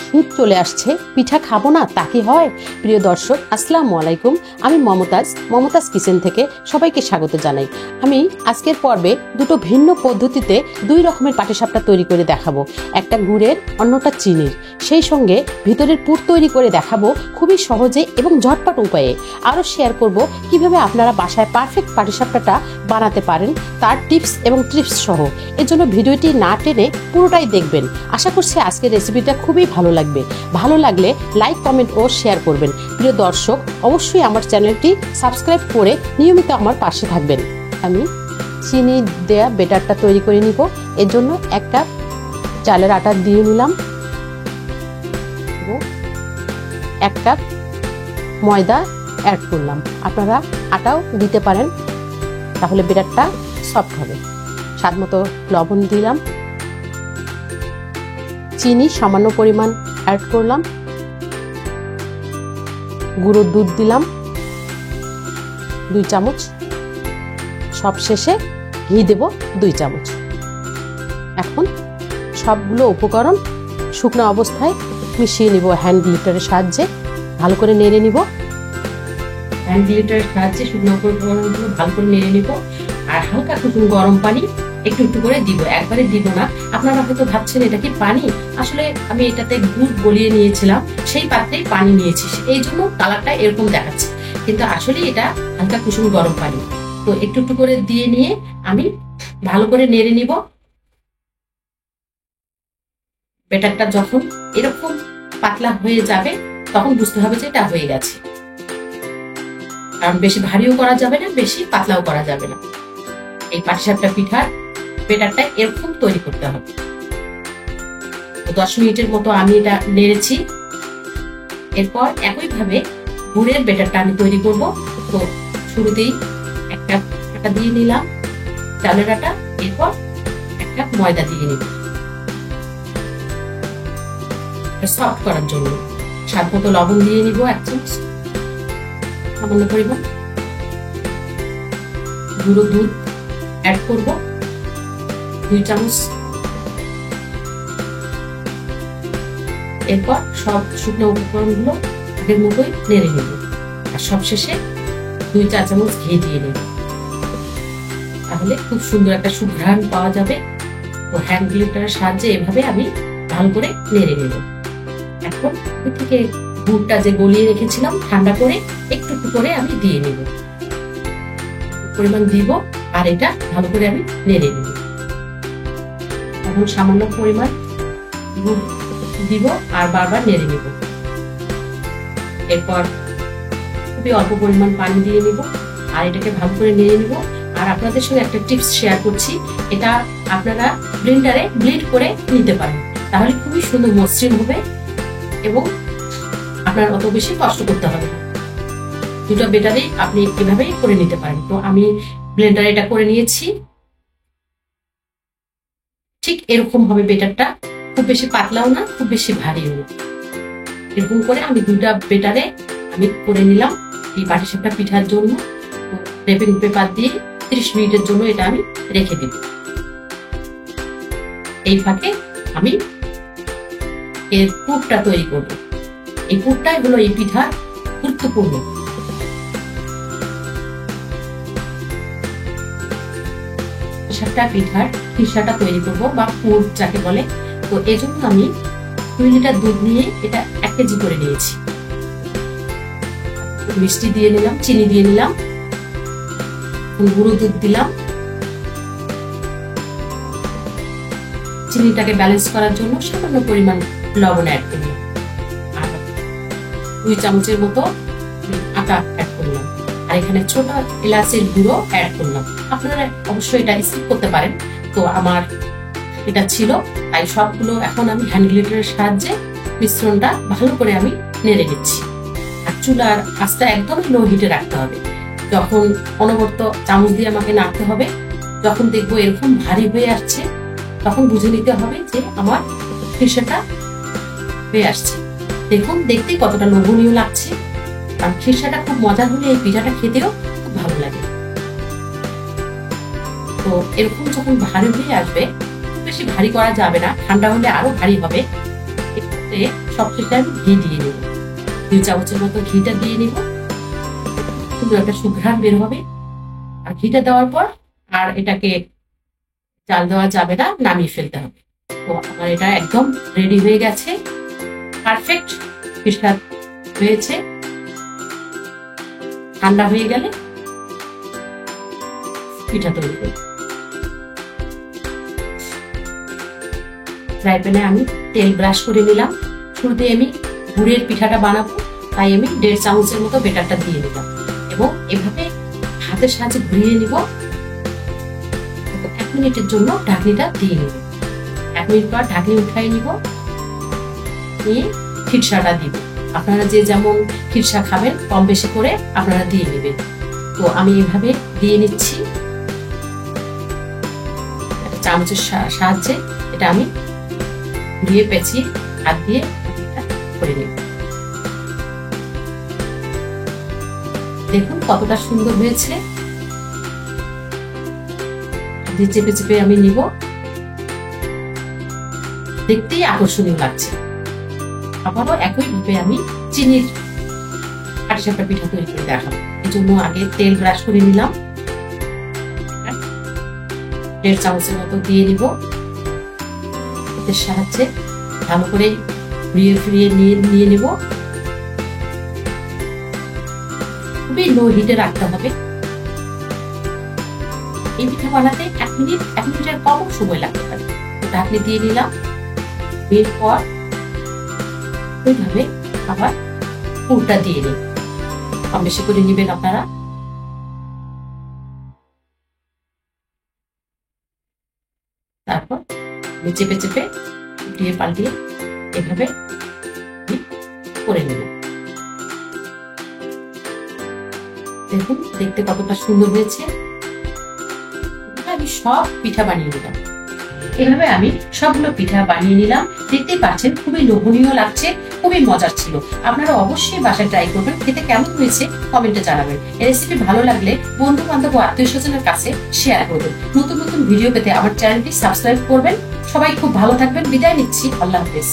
শীত চলে আসছে, পিঠা খাবো না তা কি হয়? প্রিয় দর্শক, আসসালামু আলাইকুম। আমি মমতাজ কিচেন থেকে সবাইকে স্বাগত জানাই। আমি আজকের পর্বে দুটো ভিন্ন পদ্ধতিতে দুই রকমের পাটিসাপটা তৈরি করে দেখাবো। একটা গুড়ের, অন্যটা চিনির। সেই সঙ্গে ভিতরের পুর তৈরি করে দেখাবো খুবই সহজে এবং ঝটপট উপায়ে। আরও শেয়ার করব কিভাবে আপনারা বাসায় পারফেক্ট পাটিসাপটাটা বানাতে পারেন, তার টিপস এবং ট্রিক্স সহ। এর জন্য ভিডিওটি না টেনে পুরোটাই দেখবেন। আশা করছি আজকের রেসিপিটা খুবই ভালো লাগবে। ভালো লাগলে লাইক, কমেন্ট ও শেয়ার করবেন। প্রিয় দর্শক, অবশ্যই আমার চ্যানেলটি সাবস্ক্রাইব করে নিয়মিত আমার পাশে থাকবেন। আমি চিনি দেয়া বেটারটা তৈরি করে নিব। এর জন্য এক কাপ চালের আটা দিয়ে নিলাম, এক কাপ ময়দা অ্যাড করলাম। আপনারা আটাও দিতে পারেন, তাহলে বেটারটা সফট হবে। স্বাদ মতো লবণ দিলাম, চিনি সামান্য পরিমাণ অ্যাড করলাম, গুঁড়ো দুধ দিলাম 2 চামচ, সব শেষে ঘি দেব 2 চামচ। এখন সবগুলো উপকরণ শুকনো অবস্থায় মিশিয়ে নিব হ্যান্ড গ্লিটারের সাহায্যে। ভালো করে নেড়ে নিব। হ্যান্ড গ্লিটারের সাহায্যে শুকনো উপকরণগুলো ভালো করে নেড়ে নিব। আর হালকা কুসুম গরম পানি একটু একটু করে দিব, একবারে দিব না। আপনারা হয়তো ভাবছেন এটা কি পানি, আসলে আমি এটাতে গুড় গলিয়ে নিয়েছিলাম, সেই পাত্রেই পানি নিয়েছি, এই জন্য কালারটা এরকম দেখাচ্ছে, কিন্তু আসলে এটা হালকা কুসুম গরম পানি। তো একটু একটু করে দিয়ে নিয়ে আমি ভালো করে নেড়ে নিব। ব্যাটারটা যখন এরকম পাতলা হয়ে যাবে তখন বুঝতে হবে যে এটা হয়ে গেছে। কারণ বেশি ভারীও করা যাবে না, বেশি পাতলাও করা যাবে না। এই পাটিসাপটা পিঠার ব্যাটারটা এরকম তৈরি করতে হবে। 10 মিনিটের মতো আমি এটা নেড়েছি। এরপর একইভাবে গুড়ের ব্যাটারটা আমি তৈরি করব। তো শুরুতেই এক কাপ আটা দিয়ে নিলাম, চালের আটা। এরপর এক কাপ ময়দা দিয়ে নিব সফট করার জন্য। স্বাদ মতো লবণ দিয়ে নিব 1 চামচ, সামান্য পরিমাণ গুঁড়ো দুধ অ্যাড করব 2 চামচ। এরপর সব শুকনো উপকরণগুলো আগের মতোই নেড়ে নেব। আর সবশেষে 2-4 চামচ ঘি দিয়ে নেব, তাহলে খুব সুন্দর একটা সুঘ্রাণ পাওয়া যাবে। তো হ্যান্ড গ্লিটারের সাহায্যে এভাবে আমি ভালো করে নেড়ে নেব। এখন থেকে গুড়টা যে গলিয়ে রেখেছিলাম ঠান্ডা করে একটু একটু করে আমি দিয়ে নেব, পরিমাণ দিব। আর এটা ভালো করে আমি নেড়ে নেব। এখন সামান্য পরিমাণ গুড় দিব আর বারবার নেড়ে নেব। এরপর খুবই অল্প পরিমাণ পানি দিয়ে নেব আর এটাকে ভালো করে নেড়ে নেব। আর আপনাদের সঙ্গে একটা টিপস শেয়ার করছি, এটা আপনারা ব্লেন্ডারে ব্লেন্ড করে নিতে পারেন, তাহলে খুবই সুন্দর মসৃণ হবে এবং আপনার অত বেশি কষ্ট করতে হবে না। দুটো ব্যাটারে আপনি এভাবেই করে নিতে পারেন। তো আমি ব্লেন্ডারে এটা করে নিয়েছি। ঠিক এরকম হবে ব্যাটারটা, খুব বেশি পাতলাও না, খুব বেশি ভারীও না। এরকম করে আমি দুটা ব্যাটারে আমি করে নিলাম এই পাটিসাপটা পিঠার জন্য। রেপিং পেপার দিয়ে 30 মিনিটের জন্য এটা আমি রেখে দিব। এই ফাঁকে আমি এর পুরটা তৈরি করব। এই পুরটাই হলো এই পিঠার গুরুত্বপূর্ণ। পাটিসাপটা পিঠার খিসাটা তৈরি করব বা পুর যাকে বলে। তো এই জন্য আমি 2 লিটার দুধ নিয়ে এটা 1 কেজি করে নিয়েছি। মিষ্টি দিয়ে নিলাম, চিনি দিয়ে নিলাম, গুঁড়ো দুধ দিলাম। চিনিটাকে ব্যালেন্স করার জন্য সামান্য পরিমাণ লবণ অ্যাড করলাম আর 2 চামচের মতো আটা অ্যাড করলাম। আর এখানে ছোট এলাচের গুঁড়ো অ্যাড করলাম। আপনারা অবশ্যই এটা স্কিপ করতে পারেন, তো আমার এটা ছিল তাই সবগুলো এখন আমি হ্যান্ড গ্লিটারের সাহায্যে মিশ্রণটা ভালো করে আমি নেড়ে দিচ্ছি। আর চুলার আঁচটা একদম লো হিটে রাখতে হবে। যখন অনবরত চামচ দিয়ে আমাকে নাড়তে হবে, যখন দেখবো এরকম ভারী হয়ে আসছে তখন বুঝে নিতে হবে যে আমার খিসাটা হয়ে আসছে। দেখুন দেখতেই কতটা লোভনীয় লাগছে। আর খিসাটা খুব মজার হলে এই পিঠাটা খেতেও খুব ভালো লাগে। তো এরকম যখন ভারী হয়ে আসবে, বেশি ভারী করা যাবে না, ঠান্ডা হলে আরো ভারী হবে। সবশেষে আমি ঘি দিয়ে নেব, 2 চামচের মতো ঘিটা দিয়ে নিব। সুন্দর একটা সুঘ্রাণ বের হবে। আর ঘিটা দেওয়ার পর আর এটাকে জাল দেওয়া যাবে না, নামিয়ে ফেলতে হবে। তো আমার এটা একদম রেডি হয়ে গেছে, পারফেক্ট পিঠা হয়েছে। ঠান্ডা হয়ে গেলে পিঠা তৈরি করব। ফ্রাই প্যানে আমি তেল ব্রাশ করে নিলাম। শুরুতে আমি গুড়ের পিঠাটা বানাবো, তাই আমি 1.5 চামচের মতো বেটারটা দিয়ে নিলাম এবং এভাবে হাতের সাহায্যে ঘুরিয়ে নিব। 1 মিনিটের জন্য ঢাকনিটা দিয়ে নিব। 1 মিনিট পর ঢাকনি উঠাই নিব, নিয়ে খিরসাটা দিব। আপনারা যে যেমন খিরসা খাবেন কম বেশি করে আপনারা দিয়ে নেবেন। তো আমি এভাবে দিয়ে নিচ্ছি একটা চামচের সাহায্যে। এটা আমি ঘুরিয়ে পেঁচিয়ে হাত দিয়ে করে নেব। দেখুন কতটা সুন্দর হয়েছে। চেপে চেপে আমি নিব, দেখতেই আকর্ষণীয় লাগছে। আবারও একইভাবে আমি চিনির পাটিসাপটা পিঠা তৈরি করে দেখাবো। এই জন্য আগে তেল ব্রাশ করে নিলাম, 1.5 চামচের মতো দিয়ে নিব। এর সাহায্যে ভালো করে ঘুরিয়ে ফিরিয়ে নিয়ে নিব। খুবই লো হিটে রাখতে হবে। এই পিঠা বানাতে 1 মিনিটের কম সময় লাগতে পারে। ঢাকনি দিয়ে নিলাম। এরপর ওইভাবে আবার পুরটা দিয়ে নিন, কম বেশি করে নেবেন আপনারা। তারপর চেপে চেপে উল্টিয়ে পাল্টিয়ে এভাবে করে নেবেন। দেখুন দেখতে কতটা সুন্দর হয়েছে। আমি সব পিঠা বানিয়ে নিলাম। এভাবে আমি সবগুলো পিঠা বানিয়ে নিলাম। দেখতে পাচ্ছেন খুবই লোভনীয় লাগছে, খুবই মজার ছিল। আপনারা অবশ্যই বাসায় ট্রাই করবেন। খেতে কেমন হয়েছে কমেন্টে জানাবেন। এই রেসিপি ভালো লাগলে বন্ধু বান্ধব ও আত্মীয় স্বজনের কাছে শেয়ার করবেন। নতুন নতুন ভিডিও পেতে আমার চ্যানেলটি সাবস্ক্রাইব করবেন। সবাই খুব ভালো থাকবেন। বিদায় নিচ্ছি। আল্লাহ হাফেজ।